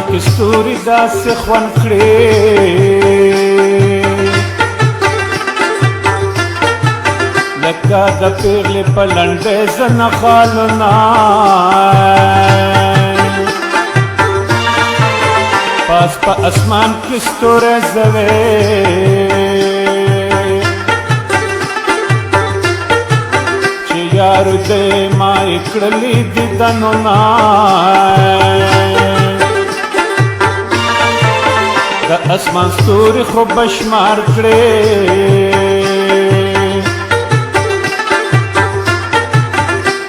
کې ستوري داسې خوند کړې لکه د پیغلې په لنډې زنخالونه پاس په اسمان کې ستوری زوی چې یارو دې ما یې کړلي دیدنونه د اسمان ستوري خو بشمار کړې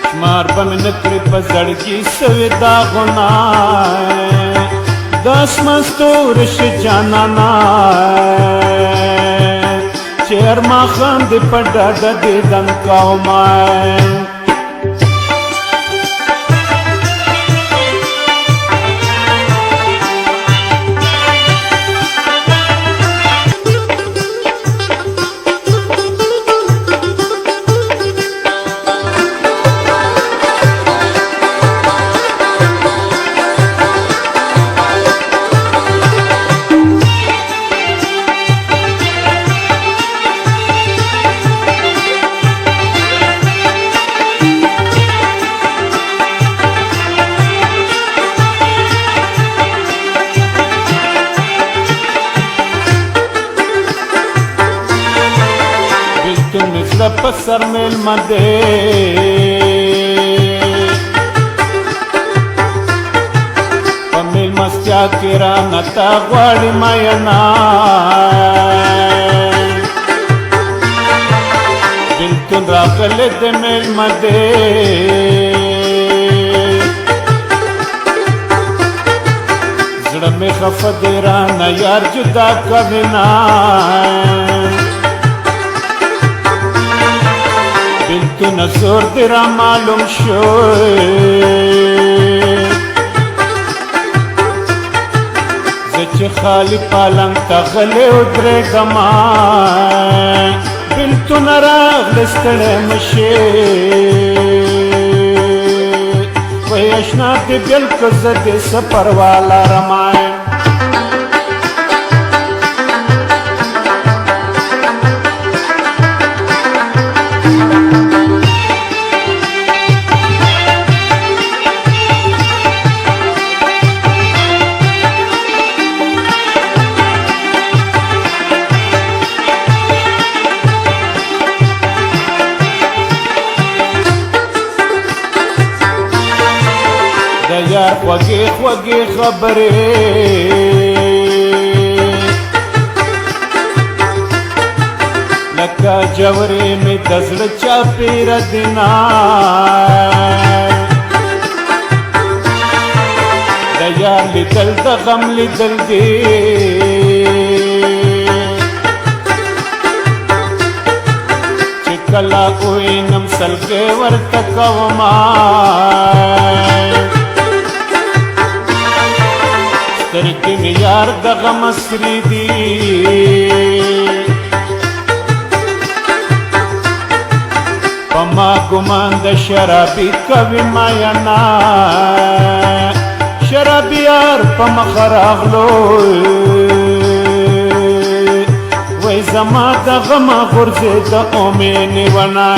شمار به مې نه کړې په زړګي سوي داغونه د اسمان ستوري شه جانانه چې هر ماښام دې په ډاډه دیدن کومه مثل پسر میلمه دی په میلمستیا کې رانه تا غواړي مینا بلکل راغلی د میلمه دی زړه مې خفه دی رانه یار جدا کوینه بلکې نظر دې را معلوم شو زه چې خالي پالنګ ته غلی ودرېږمه بلتونه راغلې ستړی مه شې وایي اشنا دې بېل که زه دې څه پروا لرمه یار خوږې خوږې خبرې لکه جورې مې د زړه چاپېره دینه د یار لیدل د غم لیدل دي چې کله وینم سلګۍ ورته کومه سترګې مې یار د غم سرې دي په ما ګمان د شرابي کوي مینا شرابي یار په مخه راغلو وای زما د غمه غورځې د اومې نیونه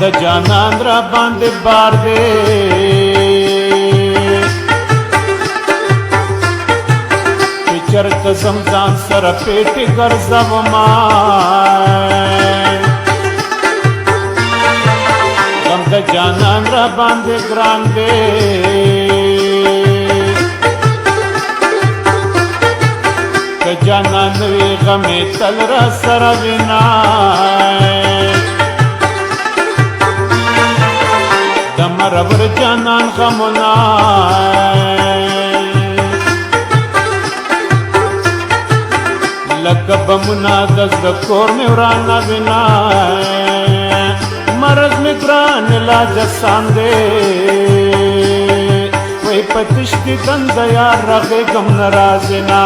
د جانان را باندې بار دے چې چرته زمزان سره پیټي ګرځوما غم د جانان را باندې ګران دے جانان وی غمی تل را سر وینای دمر ور جانان غمونای لکه بمونه د زړه کور مې ورانه وینای مرض مې ګران علاج آسان دی وای په تشتي دنده یار رغېږم نه راځې نه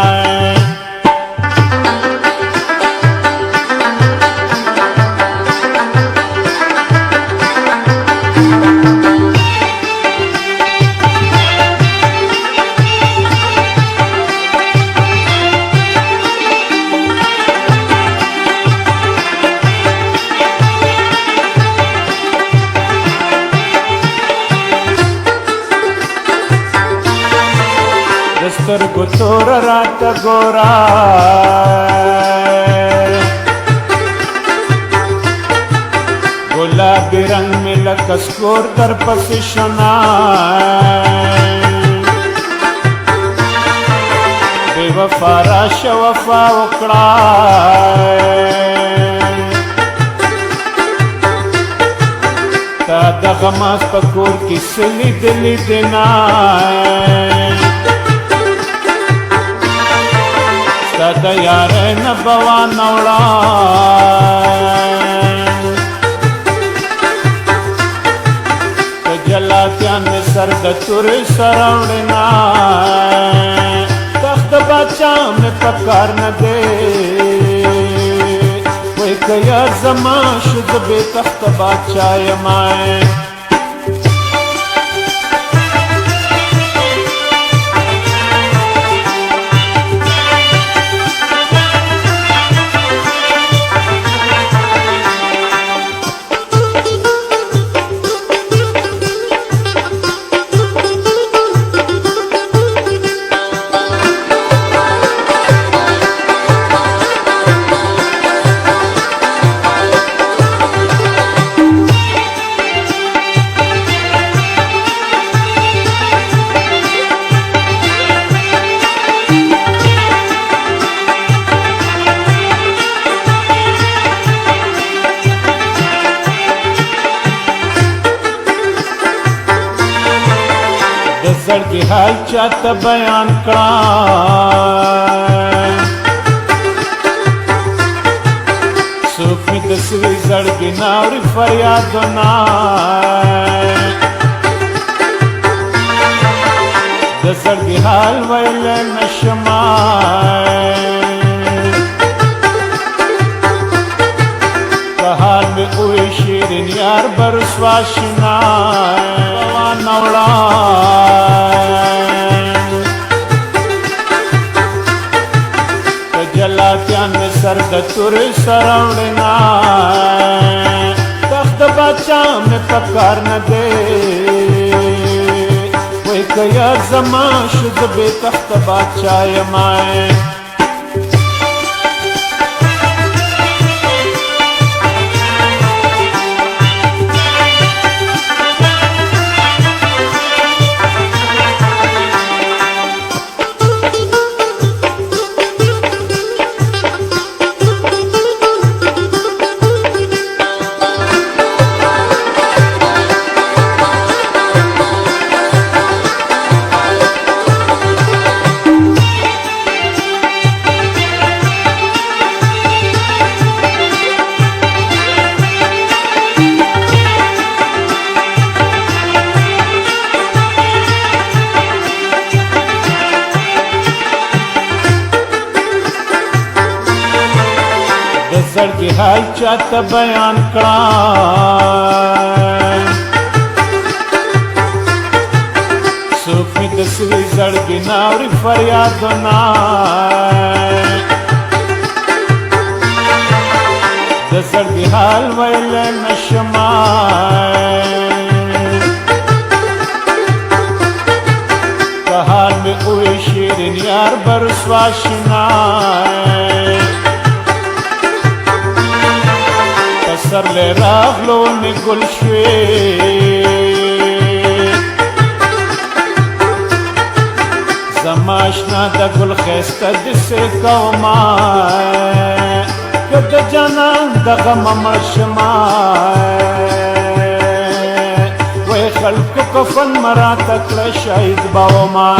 سترګو تور راته ګورا ګلابي رنګ مې لکه سکور در پسې شنا بې وفا راشه وفا وکړه تا دغه ماس په کور کې څه لیدلي دي نه د یارې نه بوا نوړه که جلاتیان مې سر د تورې سره وړینا تخت باچا مې په کار نه دی وای که یار زما شو زه بې تخته باچا یمه زړګي حال چاته بیان کړه څوک مې د سوي زړګي نه اوري فریادونه د زړګي حال ویلی نشمه که حال مې ووی شیرین یار به رسوا شنا نوړه جلاتیان مې سر د تورې سره وړینا تخت باچا مې په کار نه دی وای که یار زما شو زه بې تخته باچا یمه زړګي حال چاته بیان کړه څوک مې د سوي زړګي نه اوري فریادونه د زړګي حال ویلی نشمه که حال مې ووی شیرین یار به رسوا شنا سر له راغلو مې ګل شوې زما اشنا د ګل خسته د سکوما کد جانان د غم مشما وای خلق کفن مرا تکل شهید باو ما